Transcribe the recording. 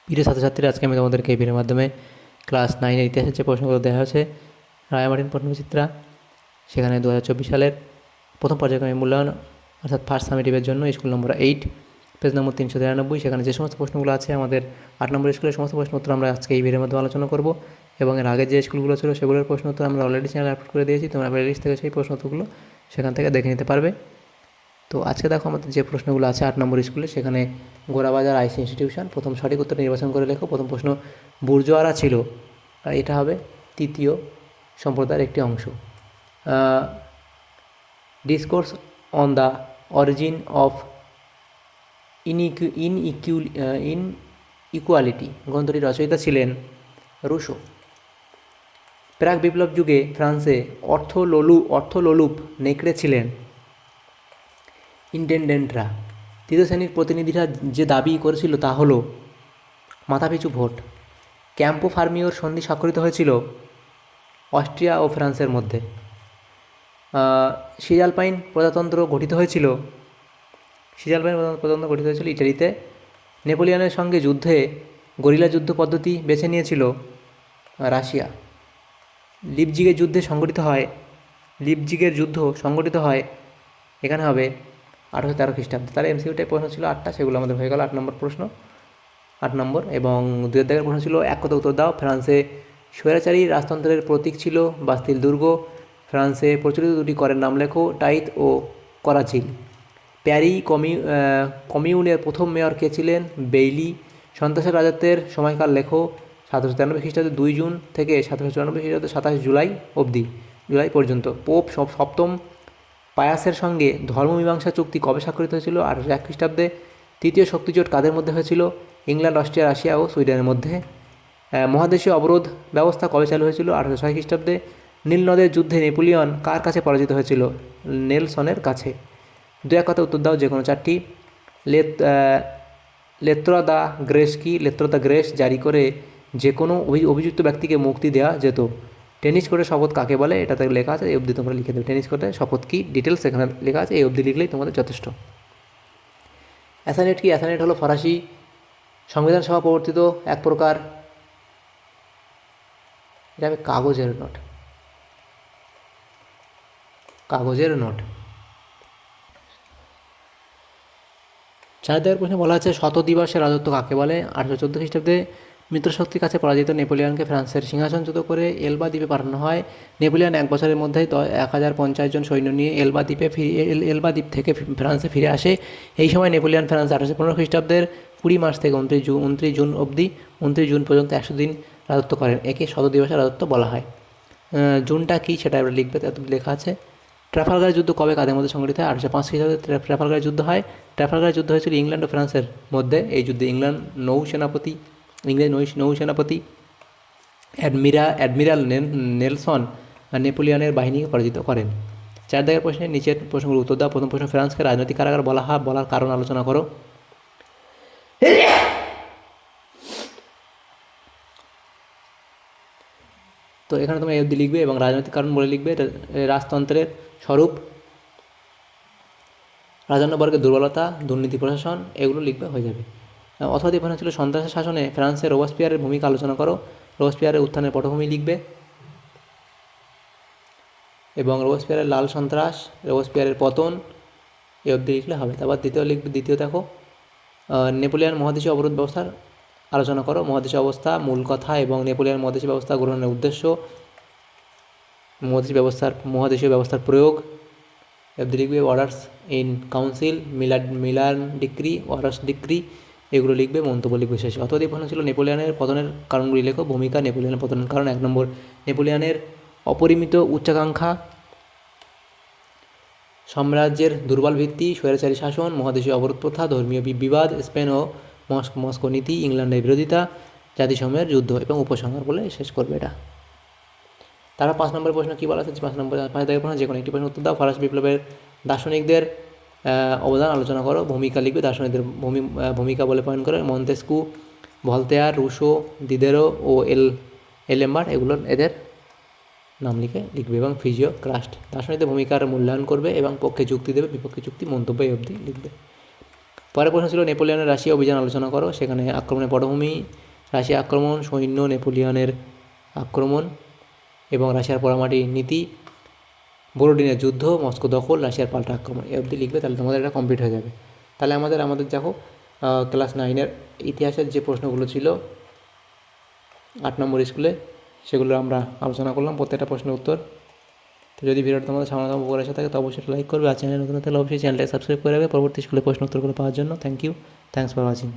প্রিয় ছাত্রছাত্রীরা, আজকে আমি তোমাদেরকে এই ভিডিওর মাধ্যমে ক্লাস 9-এর ইতিহাসের যে প্রশ্নগুলো দেওয়া হয়েছে রায়ামার্টিন পট্টচিত্রা, সেখানে 2024 সালের প্রথম পর্যায়ক্রমিক মূল্যায়ন অর্থাৎ ফার্স্ট সামেটিভের জন্য স্কুল নম্বর 8, পেজ নম্বর 393, সেখানে যে সমস্ত প্রশ্নগুলো আছে আমাদের 8 নম্বর স্কুলের সমস্ত প্রশ্ন উত্তর আমরা আজকে এই ভিডিওর মাধ্যমে আলোচনা করব। এবং এর আগে যে স্কুলগুলো ছিল সেগুলোর প্রশ্ন উত্তর আমরা অলরেডি চ্যানেলে আপলোড করে দিয়েছি, তোমরা প্লেলিস্ট থেকে সেই প্রশ্ন উত্তরগুলো সেখান থেকে দেখে নিতে পারবে। তো আজকে দেখো আমাদের যে প্রশ্নগুলো আছে 8 নম্বর স্কুলে, সেখানে গোরাবাজার আইসি ইনস্টিটিউশন, প্রথম সঠিক উত্তর নির্বাচন করে লেখো। প্রথম প্রশ্ন, বুর্জোয়ারা ছিল, এটা হবে তৃতীয় সম্প্রদায়ের একটি অংশ। Discourse on the origin of inequality গ্রন্থটির রচয়িতা ছিলেন রুশো। প্রাক বিপ্লব যুগে ফ্রান্সে অর্থলোলুপ নেকড়ে ছিলেন ইন্টেন্ডেন্টরা। তৃতীয় শ্রেণীর প্রতিনিধিরা যে দাবি করেছিল তা হলো মাথাপিছু ভোট। ক্যাম্পো ফার্মিওর সন্ধি স্বাক্ষরিত হয়েছিল অস্ট্রিয়া ও ফ্রান্সের মধ্যে। সিজালপাইন প্রজাতন্ত্র গঠিত হয়েছিল ইটালিতে। নেপোলিয়নের সঙ্গে যুদ্ধে গরিলা যুদ্ধ পদ্ধতি বেছে নিয়েছিল রাশিয়া। লিপজিগের যুদ্ধ সংগঠিত হয় এখানে হবে 1813 খ্রিস্টাব্দে। তাহলে এমসিকিউ প্রশ্ন ছিল 8টা, সেগুলো আমাদের হয়ে গেল 8 নম্বর প্রশ্ন, 8 নম্বর। এবং 2 দাগের প্রশ্ন ছিল এক কথা উত্তর দাও। ফ্রান্সে স্বৈরাচারী রাজতন্ত্রের প্রতীক ছিল বাস্তিল দুর্গ। ফ্রান্সে প্রচলিত দুটি করের নাম লেখো, টাইত ও করাচিল। প্যারি কমিউনের প্রথম মেয়র কে ছিলেন? বেইলি। সন্ত্রাসের রাজত্বের সময়কাল লেখো, 1793 খ্রিস্টাব্দে 2 জুন থেকে 1794 খ্রিস্টাব্দে 27 জুলাই পর্যন্ত। পোপ সপ্তম পায়াসের সঙ্গে ধর্মমীমাংসা চুক্তি কবে স্বাক্ষরিত হয়েছিল? 1801 খ্রিস্টাব্দে। তৃতীয় শক্তিজোট কাদের মধ্যে হয়েছিল? ইংল্যান্ড, অস্ট্রিয়া, রাশিয়া ও সুইডেনের মধ্যে। মহাদেশীয় অবরোধ ব্যবস্থা কবে চালু হয়েছিল? 1806 খ্রিস্টাব্দে। নীল নদের যুদ্ধে নেপোলিয়ন কার কাছে পরাজিত হয়েছিল? নেলসনের কাছে। 2 কথা উত্তর দাও যে কোনো 4টি। লেত্র দ্য গ্রেস কি? লেত্র দ্য গ্রেস জারি করে যে কোনো অভিযুক্ত ব্যক্তিকে মুক্তি দেওয়া যেত। টেনিস কোর্টে শপথ কাকে বলে? এটাতে লেখা আছে, এই অবধি তোমরা লিখে দেবে। টেনিস কোর্টে শপথ কি, ডিটেলস এখানে লেখা আছে, এই অবধি লিখলেই তোমাদের যথেষ্ট। অ্যাসানেট কি? অ্যাসানেট হলো ফরাসি সংবিধান সভা প্রবর্তিত এক প্রকার, এটা হবে কাগজের নোট। 4 দাগের প্রশ্নে বলা আছে শতদিবসের রাজত্ব কাকে বলে? 1814 খ্রিস্টাব্দে মিত্রশক্তির কাছে পরাজিত নেপোলিয়নকে ফ্রান্সের সিংহাসনচ্যুত করে এলবা দ্বীপে পাঠানো হয়। নেপোলিয়ন 1 বছরের মধ্যেই 1050 জন সৈন্য নিয়ে এলবা দ্বীপ থেকে ফ্রান্সে ফিরে আসে। এই সময় নেপোলিয়ন ফ্রান্সে 1815 খ্রিস্টাব্দের 20 মার্চ থেকে 29 জুন অবধি 29 জুন পর্যন্ত 100 দিন রাজত্ব করেন। একে শতদিবসের রাজত্ব বলা হয়। জুনটা কী সেটা এবার লিখবে, তাতে লেখা আছে। ট্রাফালগার যুদ্ধ কবে কাদের মধ্যে সংঘটিত হয়? 1805 খ্রিস্টাব্দে ট্রাফালগার যুদ্ধ হয়। ট্রাফালগার যুদ্ধ হয়েছিল ইংল্যান্ড ও ফ্রান্সের মধ্যে। এই যুদ্ধে ইংরেজ নৌসেনাপতি অ্যাডমিরাল নেলসন নেপোলিয়নের বাহিনীকে পরাজিত করেন। 4 দাগের প্রশ্নে নিচের প্রশ্নগুলো উত্তর দাও। প্রথম প্রশ্ন, ফ্রান্সকে রাজনৈতিক কারাগার বলার কারণ আলোচনা করো। তো এখানে তোমরা এই অবধি লিখবে এবং রাজনৈতিক কারণ বলে লিখবে রাজতন্ত্রের স্বরূপ, রাজন্যবর্গের দুর্বলতা, দুর্নীতি প্রশাসন, এগুলো লিখবে, হয়ে যাবে। অথবা প্রশ্ন ছিল সন্ত্রাসের শাসনে ফ্রান্সের রোবাসপিয়ারের ভূমিকা আলোচনা করো। রোবাসপিয়ারের উত্থানের পটভূমি লিখবে এবং রোবাসপিয়ারের লাল সন্ত্রাস, রোবাসপিয়ারের পতন, এই অবধি লিখলে হবে। তারপর দ্বিতীয় দেখো, নেপোলিয়ন মহাদেশীয় অবরোধ ব্যবস্থার আলোচনা করো। মহাদেশীয় অবস্থা, মূল কথা এবং নেপোলিয়ন মহাদেশীয় ব্যবস্থা গ্রহণের উদ্দেশ্য, মহাদেশীয় ব্যবস্থার প্রয়োগ, অবধি লিখবে। Orders in council, Milan decree, orders decree, এগুলো লিখবে, মন্তব্য লিখবে শেষে। অথবা প্রশ্ন ছিল নেপোলিয়নের পতনের কারণগুলি লেখো। ভূমিকা, নেপোলিয়নের পতনের কারণ 1 নম্বর, নেপোলিয়নের অপরিমিত উচ্চাকাঙ্ক্ষা, সাম্রাজ্যের দুর্বল ভিত্তি, স্বৈরাচারী শাসন, মহাদেশীয় অবরোধ প্রথা, ধর্মীয় বিবাদ, স্পেন ও মস্কো নীতি, ইংল্যান্ডের বিরোধিতা, জাতিসমূহের যুদ্ধ এবং উপসংহার বলে শেষ করবে এটা। তারপর 5 নম্বর প্রশ্ন কী বলা আছে? 5 দাগের প্রশ্ন যে কোনো একটি প্রশ্ন উত্তর দাও। ফরাসি বিপ্লবের দার্শনিকদের অবদান আলোচনা করো। ভূমিকা লিখবে, দার্শনিকদের ভূমিকা বলে পয়েন্ট করে মন্তেস্কু, ভলতেয়ার, রুশো, দিদেরো ও এলেম্বার্ট, এদের নাম লিখবে এবং ফিজিওক্রাস্ট। দার্শনিকদের ভূমিকার মূল্যায়ন করবে এবং পক্ষে যুক্তি দেবে, বিপক্ষে যুক্তি, মন্তব্য, এই অবধি লিখবে। পরের প্রশ্ন ছিল নেপোলিয়নের রাশিয়া অভিযান আলোচনা করো। সেখানে আক্রমণের পটভূমি, রাশিয়া আক্রমণ, সৈন্য, নেপোলিয়নের আক্রমণ এবং রাশিয়ার পরামাটি নীতি, বোরোডিনের যুদ্ধ, মস্কো দখল, রাশিয়ার পাল্টা আক্রমণ। এ অবধি লিখবে, তাহলে তোমাদের এটা কমপ্লিট হয়ে যাবে। তাহলে আমাদের দেখো ক্লাস 9-এর ইতিহাসের যে প্রশ্নগুলো ছিল 8 নম্বর স্কুলে, সেগুলো আমরা আলোচনা করলাম, প্রত্যেকটা প্রশ্নের উত্তর। তো যদি ভিডিওটা তোমাদের সামনাসামনি উপকার এসে থাকে তো অবশ্যই লাইক করবে, আর চ্যানেল নতুন থাকলে অবশ্যই চ্যানেলটাকে সাবস্ক্রাইব করে রাখবে পরবর্তী স্কুলে প্রশ্ন উত্তরগুলো পাওয়ার জন্য। Thank you, thanks for watching.